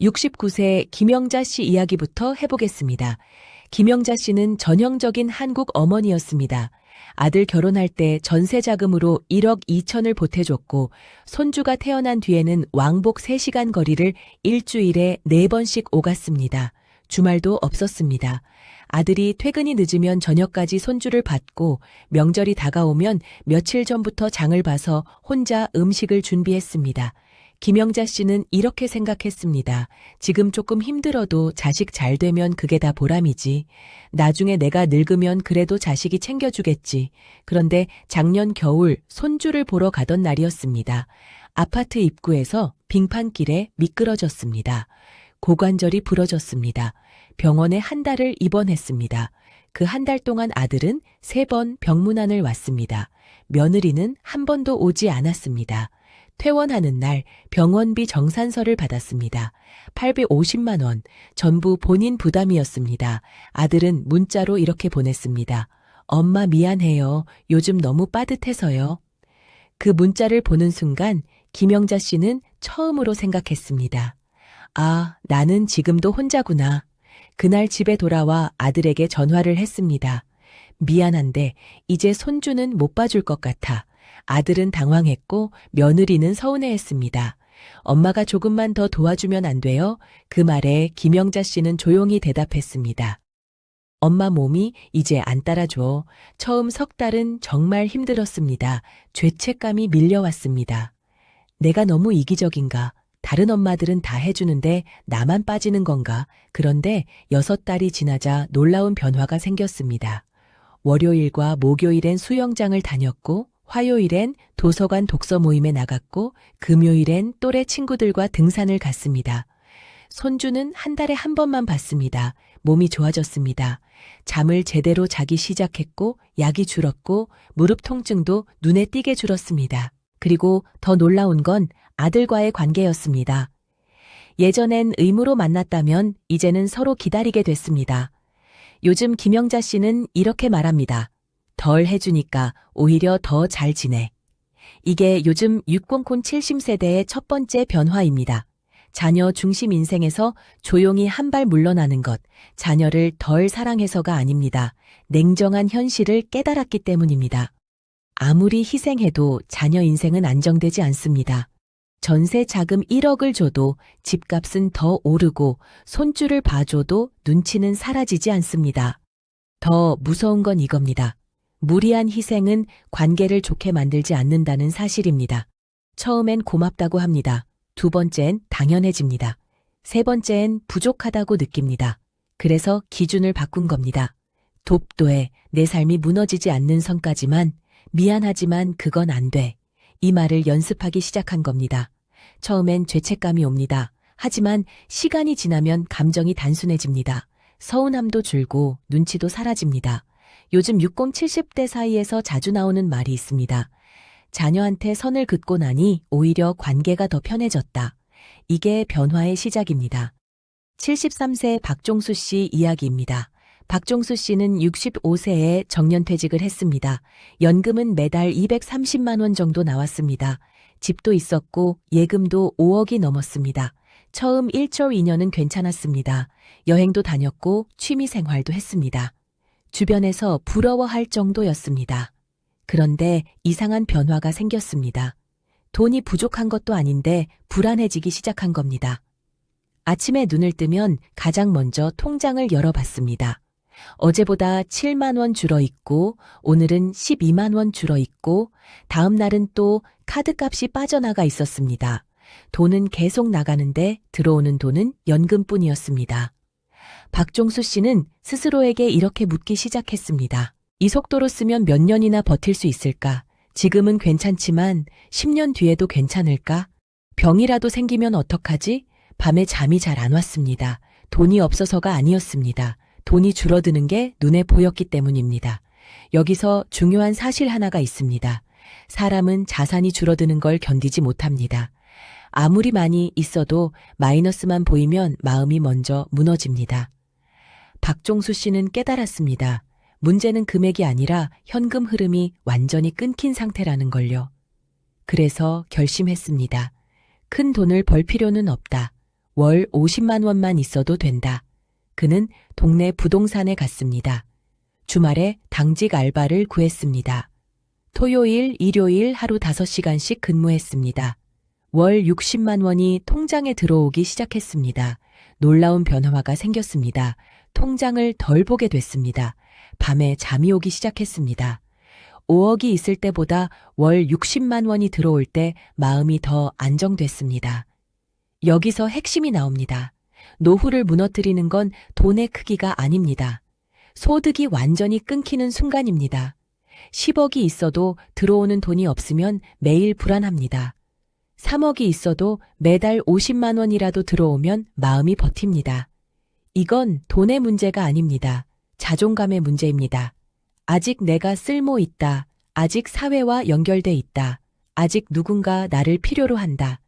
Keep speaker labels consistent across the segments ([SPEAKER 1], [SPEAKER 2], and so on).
[SPEAKER 1] 69세 김영자 씨 이야기부터 해보겠습니다. 김영자 씨는 전형적인 한국 어머니였습니다. 아들 결혼할 때 전세 자금으로 1억 2천을 보태줬고 손주가 태어난 뒤에는 왕복 3시간 거리를 일주일에 4번씩 오갔습니다. 주말도 없었습니다. 아들이 퇴근이 늦으면 저녁까지 손주를 받고 명절이 다가오면 며칠 전부터 장을 봐서 혼자 음식을 준비했습니다. 김영자 씨는 이렇게 생각했습니다. 지금 조금 힘들어도 자식 잘 되면 그게 다 보람이지. 나중에 내가 늙으면 그래도 자식이 챙겨주겠지. 그런데 작년 겨울 손주를 보러 가던 날이었습니다. 아파트 입구에서 빙판길에 미끄러졌습니다. 고관절이 부러졌습니다. 병원에 한 달을 입원했습니다. 그 한 달 동안 아들은 3번 병문안을 왔습니다. 며느리는 한 번도 오지 않았습니다. 퇴원하는 날 병원비 정산서를 받았습니다. 850만 원, 전부 본인 부담이었습니다. 아들은 문자로 이렇게 보냈습니다. 엄마 미안해요. 요즘 너무 빠듯해서요. 그 문자를 보는 순간 김영자 씨는 처음으로 생각했습니다. 아, 나는 지금도 혼자구나. 그날 집에 돌아와 아들에게 전화를 했습니다. 미안한데 이제 손주는 못 봐줄 것 같아. 아들은 당황했고 며느리는 서운해했습니다. 엄마가 조금만 더 도와주면 안 돼요? 그 말에 김영자 씨는 조용히 대답했습니다. 엄마 몸이 이제 안 따라줘. 처음 석 달은 정말 힘들었습니다. 죄책감이 밀려왔습니다. 내가 너무 이기적인가? 다른 엄마들은 다 해주는데 나만 빠지는 건가? 그런데 6달이 지나자 놀라운 변화가 생겼습니다. 월요일과 목요일엔 수영장을 다녔고 화요일엔 도서관 독서 모임에 나갔고 금요일엔 또래 친구들과 등산을 갔습니다. 손주는 한 달에 한 번만 봤습니다. 몸이 좋아졌습니다. 잠을 제대로 자기 시작했고 약이 줄었고 무릎 통증도 눈에 띄게 줄었습니다. 그리고 더 놀라운 건 아들과의 관계였습니다. 예전엔 의무로 만났다면 이제는 서로 기다리게 됐습니다. 요즘 김영자 씨는 이렇게 말합니다. 덜 해주니까 오히려 더 잘 지내. 이게 요즘 60콘 70세대의 첫 번째 변화입니다. 자녀 중심 인생에서 조용히 한 발 물러나는 것, 자녀를 덜 사랑해서가 아닙니다. 냉정한 현실을 깨달았기 때문입니다. 아무리 희생해도 자녀 인생은 안정되지 않습니다. 전세 자금 1억을 줘도 집값은 더 오르고 손주를 봐줘도 눈치는 사라지지 않습니다. 더 무서운 건 이겁니다. 무리한 희생은 관계를 좋게 만들지 않는다는 사실입니다. 처음엔 고맙다고 합니다. 두 번째엔 당연해집니다. 세 번째엔 부족하다고 느낍니다. 그래서 기준을 바꾼 겁니다. 돕도에 내 삶이 무너지지 않는 선까지만 미안하지만 그건 안 돼. 이 말을 연습하기 시작한 겁니다. 처음엔 죄책감이 옵니다. 하지만 시간이 지나면 감정이 단순해집니다. 서운함도 줄고 눈치도 사라집니다. 요즘 60, 70대 사이에서 자주 나오는 말이 있습니다. 자녀한테 선을 긋고 나니 오히려 관계가 더 편해졌다. 이게 변화의 시작입니다. 73세 박종수 씨 이야기입니다. 박종수 씨는 65세에 정년퇴직을 했습니다. 연금은 매달 230만 원 정도 나왔습니다. 집도 있었고 예금도 5억이 넘었습니다. 처음 1조 2년은 괜찮았습니다. 여행도 다녔고 취미 생활도 했습니다. 주변에서 부러워할 정도였습니다. 그런데 이상한 변화가 생겼습니다. 돈이 부족한 것도 아닌데 불안해지기 시작한 겁니다. 아침에 눈을 뜨면 가장 먼저 통장을 열어봤습니다. 어제보다 7만 원 줄어 있고 오늘은 12만 원 줄어 있고 다음 날은 또 카드값이 빠져나가 있었습니다. 돈은 계속 나가는데 들어오는 돈은 연금뿐이었습니다. 박종수 씨는 스스로에게 이렇게 묻기 시작했습니다. 이 속도로 쓰면 몇 년이나 버틸 수 있을까? 지금은 괜찮지만 10년 뒤에도 괜찮을까? 병이라도 생기면 어떡하지? 밤에 잠이 잘 안 왔습니다. 돈이 없어서가 아니었습니다. 돈이 줄어드는 게 눈에 보였기 때문입니다. 여기서 중요한 사실 하나가 있습니다. 사람은 자산이 줄어드는 걸 견디지 못합니다. 아무리 많이 있어도 마이너스만 보이면 마음이 먼저 무너집니다. 박종수 씨는 깨달았습니다. 문제는 금액이 아니라 현금 흐름이 완전히 끊긴 상태라는 걸요. 그래서 결심했습니다. 큰 돈을 벌 필요는 없다. 월 50만 원만 있어도 된다. 그는 동네 부동산에 갔습니다. 주말에 당직 알바를 구했습니다. 토요일, 일요일 하루 5시간씩 근무했습니다. 월 60만 원이 통장에 들어오기 시작했습니다. 놀라운 변화가 생겼습니다. 통장을 덜 보게 됐습니다. 밤에 잠이 오기 시작했습니다. 5억이 있을 때보다 월 60만 원이 들어올 때 마음이 더 안정됐습니다. 여기서 핵심이 나옵니다. 노후를 무너뜨리는 건 돈의 크기가 아닙니다. 소득이 완전히 끊기는 순간입니다. 10억이 있어도 들어오는 돈이 없으면 매일 불안합니다. 3억이 있어도 매달 50만 원이라도 들어오면 마음이 버팁니다. 이건 돈의 문제가 아닙니다. 자존감의 문제입니다. 아직 내가 쓸모 있다. 아직 사회와 연결돼 있다. 아직 누군가 나를 필요로 한다.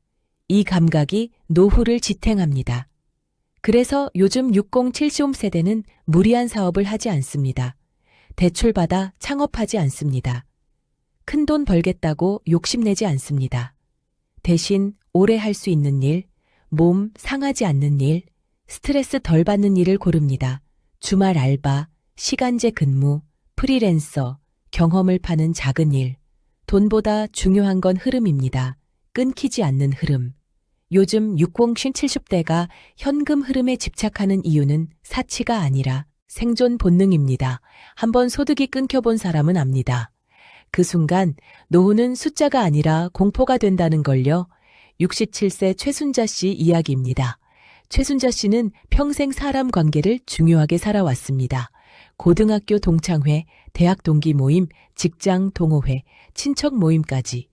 [SPEAKER 1] 이 감각이 노후를 지탱합니다. 그래서 요즘 60, 70 세대는 무리한 사업을 하지 않습니다. 대출받아 창업하지 않습니다. 큰돈 벌겠다고 욕심내지 않습니다. 대신 오래 할 수 있는 일, 몸 상하지 않는 일, 스트레스 덜 받는 일을 고릅니다. 주말 알바, 시간제 근무, 프리랜서, 경험을 파는 작은 일. 돈보다 중요한 건 흐름입니다. 끊기지 않는 흐름. 요즘 60, 70대가 현금 흐름에 집착하는 이유는 사치가 아니라 생존 본능입니다. 한번 소득이 끊겨본 사람은 압니다. 그 순간 노후는 숫자가 아니라 공포가 된다는 걸요. 67세 최순자 씨 이야기입니다. 최순자 씨는 평생 사람 관계를 중요하게 살아왔습니다. 고등학교 동창회, 대학 동기 모임, 직장 동호회, 친척 모임까지.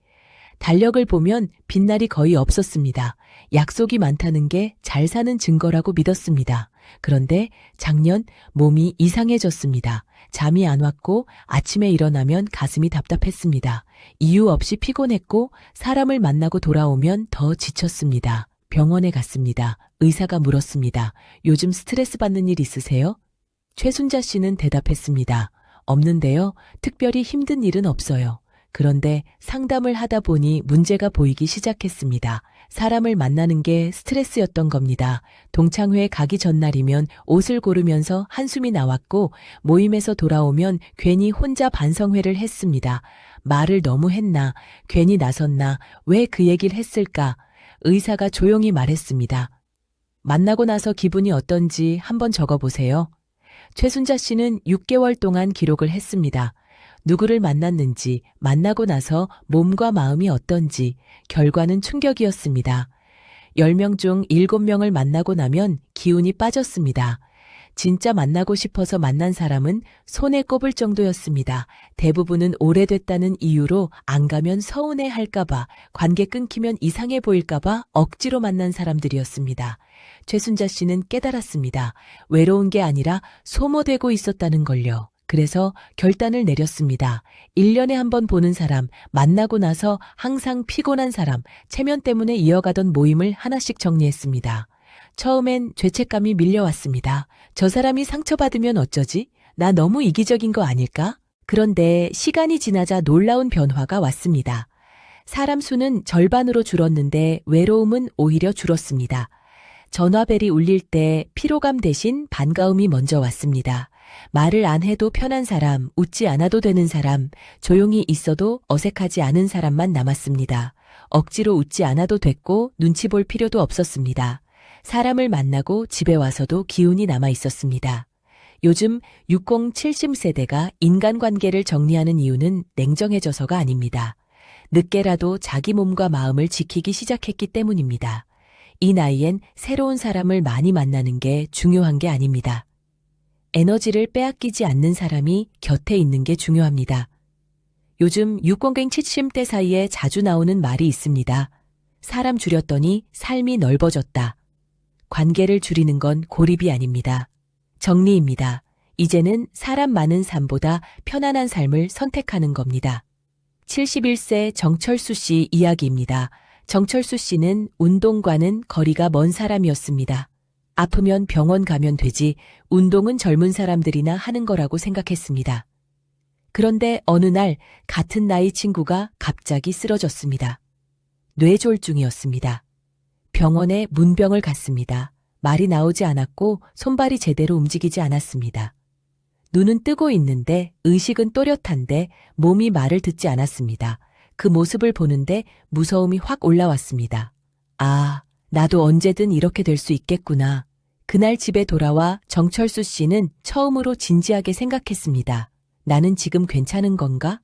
[SPEAKER 1] 달력을 보면 빈날이 거의 없었습니다. 약속이 많다는 게 잘 사는 증거라고 믿었습니다. 그런데 작년 몸이 이상해졌습니다. 잠이 안 왔고 아침에 일어나면 가슴이 답답했습니다. 이유 없이 피곤했고 사람을 만나고 돌아오면 더 지쳤습니다. 병원에 갔습니다. 의사가 물었습니다. 요즘 스트레스 받는 일 있으세요? 최순자 씨는 대답했습니다. 없는데요. 특별히 힘든 일은 없어요. 그런데 상담을 하다 보니 문제가 보이기 시작했습니다. 사람을 만나는 게 스트레스였던 겁니다. 동창회 가기 전날이면 옷을 고르면서 한숨이 나왔고 모임에서 돌아오면 괜히 혼자 반성회를 했습니다. 말을 너무 했나? 괜히 나섰나? 왜 그 얘기를 했을까? 의사가 조용히 말했습니다. 만나고 나서 기분이 어떤지 한번 적어보세요. 최순자 씨는 6개월 동안 기록을 했습니다. 누구를 만났는지, 만나고 나서 몸과 마음이 어떤지, 결과는 충격이었습니다. 10명 중 7명을 만나고 나면 기운이 빠졌습니다. 진짜 만나고 싶어서 만난 사람은 손에 꼽을 정도였습니다. 대부분은 오래됐다는 이유로 안 가면 서운해 할까봐, 관계 끊기면 이상해 보일까봐 억지로 만난 사람들이었습니다. 최순자 씨는 깨달았습니다. 외로운 게 아니라 소모되고 있었다는 걸요. 그래서 결단을 내렸습니다. 1년에 한 번 보는 사람, 만나고 나서 항상 피곤한 사람, 체면 때문에 이어가던 모임을 하나씩 정리했습니다. 처음엔 죄책감이 밀려왔습니다. 저 사람이 상처받으면 어쩌지? 나 너무 이기적인 거 아닐까? 그런데 시간이 지나자 놀라운 변화가 왔습니다. 사람 수는 절반으로 줄었는데 외로움은 오히려 줄었습니다. 전화벨이 울릴 때 피로감 대신 반가움이 먼저 왔습니다. 말을 안 해도 편한 사람, 웃지 않아도 되는 사람, 조용히 있어도 어색하지 않은 사람만 남았습니다. 억지로 웃지 않아도 됐고 눈치 볼 필요도 없었습니다. 사람을 만나고 집에 와서도 기운이 남아 있었습니다. 요즘 60, 70세대가 인간관계를 정리하는 이유는 냉정해져서가 아닙니다. 늦게라도 자기 몸과 마음을 지키기 시작했기 때문입니다. 이 나이엔 새로운 사람을 많이 만나는 게 중요한 게 아닙니다. 에너지를 빼앗기지 않는 사람이 곁에 있는 게 중요합니다. 요즘 60, 70대 사이에 자주 나오는 말이 있습니다. 사람 줄였더니 삶이 넓어졌다. 관계를 줄이는 건 고립이 아닙니다. 정리입니다. 이제는 사람 많은 삶보다 편안한 삶을 선택하는 겁니다. 71세 정철수 씨 이야기입니다. 정철수 씨는 운동과는 거리가 먼 사람이었습니다. 아프면 병원 가면 되지 운동은 젊은 사람들이나 하는 거라고 생각했습니다. 그런데 어느 날 같은 나이 친구가 갑자기 쓰러졌습니다. 뇌졸중이었습니다. 병원에 문병을 갔습니다. 말이 나오지 않았고 손발이 제대로 움직이지 않았습니다. 눈은 뜨고 있는데 의식은 또렷한데 몸이 말을 듣지 않았습니다. 그 모습을 보는데 무서움이 확 올라왔습니다. 아, 나도 언제든 이렇게 될 수 있겠구나. 그날 집에 돌아와 정철수 씨는 처음으로 진지하게 생각했습니다. 나는 지금 괜찮은 건가?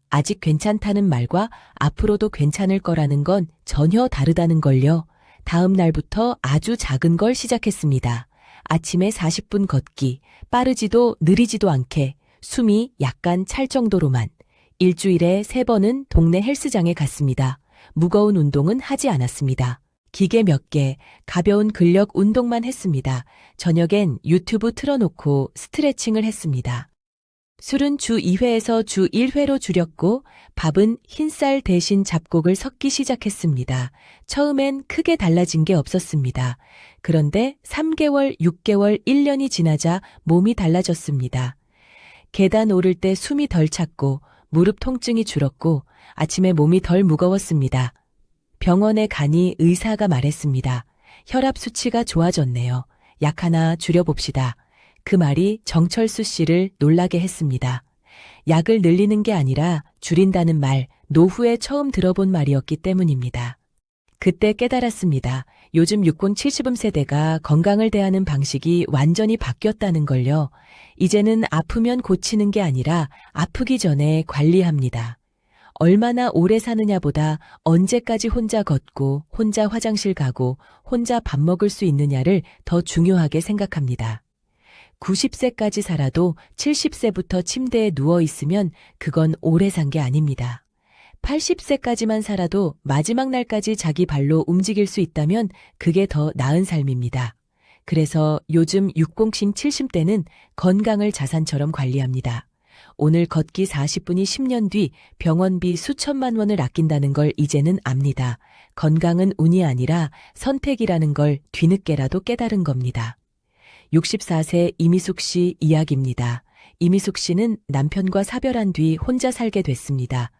[SPEAKER 1] 아직 괜찮다는 말과 앞으로도 괜찮을 거라는 건 전혀 다르다는 걸요. 다음 날부터 아주 작은 걸 시작했습니다. 아침에 40분 걷기, 빠르지도 느리지도 않게 숨이 약간 찰 정도로만. 일주일에 3번은 동네 헬스장에 갔습니다. 무거운 운동은 하지 않았습니다. 기계 몇 개, 가벼운 근력 운동만 했습니다. 저녁엔 유튜브 틀어놓고 스트레칭을 했습니다. 술은 주 2회에서 주 1회로 줄였고 밥은 흰쌀 대신 잡곡을 섞기 시작했습니다. 처음엔 크게 달라진 게 없었습니다. 그런데 3개월, 6개월, 1년이 지나자 몸이 달라졌습니다. 계단 오를 때 숨이 덜 찼고 무릎 통증이 줄었고 아침에 몸이 덜 무거웠습니다. 병원에 가니 의사가 말했습니다. 혈압 수치가 좋아졌네요. 약 하나 줄여봅시다. 그 말이 정철수 씨를 놀라게 했습니다. 약을 늘리는 게 아니라 줄인다는 말, 노후에 처음 들어본 말이었기 때문입니다. 그때 깨달았습니다. 요즘 60, 70음 세대가 건강을 대하는 방식이 완전히 바뀌었다는 걸요. 이제는 아프면 고치는 게 아니라 아프기 전에 관리합니다. 얼마나 오래 사느냐보다 언제까지 혼자 걷고 혼자 화장실 가고 혼자 밥 먹을 수 있느냐를 더 중요하게 생각합니다. 90세까지 살아도 70세부터 침대에 누워 있으면 그건 오래 산 게 아닙니다. 80세까지만 살아도 마지막 날까지 자기 발로 움직일 수 있다면 그게 더 나은 삶입니다. 그래서 요즘 60심 70대는 건강을 자산처럼 관리합니다. 오늘 걷기 40분이 10년 뒤 병원비 수천만 원을 아낀다는 걸 이제는 압니다. 건강은 운이 아니라 선택이라는 걸 뒤늦게라도 깨달은 겁니다. 64세 이미숙 씨 이야기입니다. 이미숙 씨는 남편과 사별한 뒤 혼자 살게 됐습니다.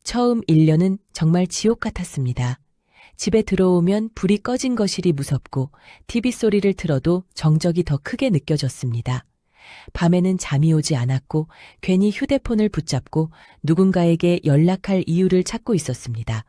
[SPEAKER 1] 처음 1년은 정말 지옥 같았습니다. 집에 들어오면 불이 꺼진 거실이 무섭고 TV 소리를 틀어도 정적이 더 크게 느껴졌습니다. 밤에는 잠이 오지 않았고 괜히 휴대폰을 붙잡고 누군가에게 연락할 이유를 찾고 있었습니다.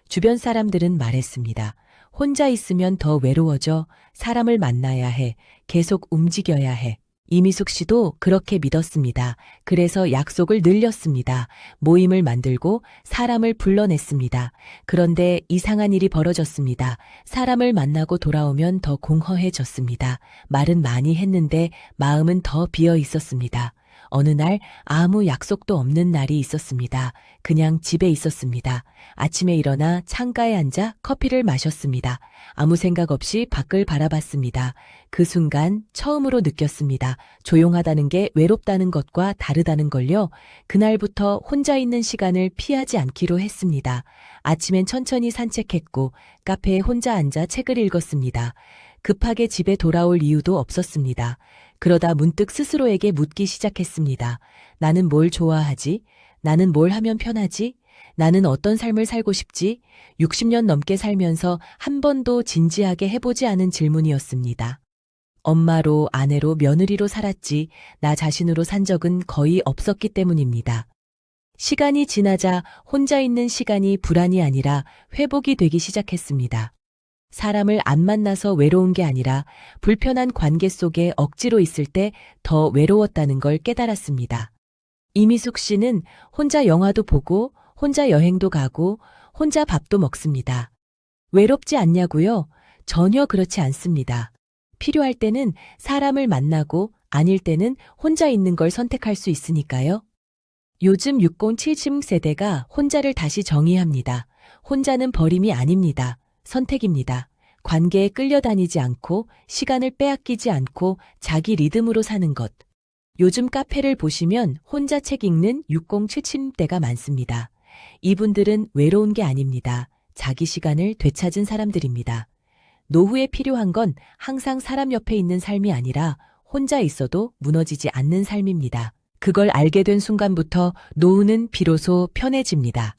[SPEAKER 1] 주변 사람들은 말했습니다. 혼자 있으면 더 외로워져. 사람을 만나야 해. 계속 움직여야 해. 이미숙 씨도 그렇게 믿었습니다. 그래서 약속을 늘렸습니다. 모임을 만들고 사람을 불러냈습니다. 그런데 이상한 일이 벌어졌습니다. 사람을 만나고 돌아오면 더 공허해졌습니다. 말은 많이 했는데 마음은 더 비어 있었습니다. 어느 날 아무 약속도 없는 날이 있었습니다. 그냥 집에 있었습니다. 아침에 일어나 창가에 앉아 커피를 마셨습니다. 아무 생각 없이 밖을 바라봤습니다. 그 순간 처음으로 느꼈습니다. 조용하다는 게 외롭다는 것과 다르다는 걸요. 그날부터 혼자 있는 시간을 피하지 않기로 했습니다. 아침엔 천천히 산책했고 카페에 혼자 앉아 책을 읽었습니다. 급하게 집에 돌아올 이유도 없었습니다. 그러다 문득 스스로에게 묻기 시작했습니다. 나는 뭘 좋아하지? 나는 뭘 하면 편하지? 나는 어떤 삶을 살고 싶지? 60년 넘게 살면서 한 번도 진지하게 해보지 않은 질문이었습니다. 엄마로, 아내로, 며느리로 살았지 나 자신으로 산 적은 거의 없었기 때문입니다. 시간이 지나자 혼자 있는 시간이 불안이 아니라 회복이 되기 시작했습니다. 사람을 안 만나서 외로운 게 아니라 불편한 관계 속에 억지로 있을 때 더 외로웠다는 걸 깨달았습니다. 이미숙 씨는 혼자 영화도 보고 혼자 여행도 가고 혼자 밥도 먹습니다. 외롭지 않냐고요? 전혀 그렇지 않습니다. 필요할 때는 사람을 만나고 아닐 때는 혼자 있는 걸 선택할 수 있으니까요. 요즘 60, 70 세대가 혼자를 다시 정의합니다. 혼자는 버림이 아닙니다. 선택입니다. 관계에 끌려다니지 않고 시간을 빼앗기지 않고 자기 리듬으로 사는 것. 요즘 카페를 보시면 혼자 책 읽는 60, 70대가 많습니다. 이분들은 외로운 게 아닙니다. 자기 시간을 되찾은 사람들입니다. 노후에 필요한 건 항상 사람 옆에 있는 삶이 아니라 혼자 있어도 무너지지 않는 삶입니다. 그걸 알게 된 순간부터 노후는 비로소 편해집니다.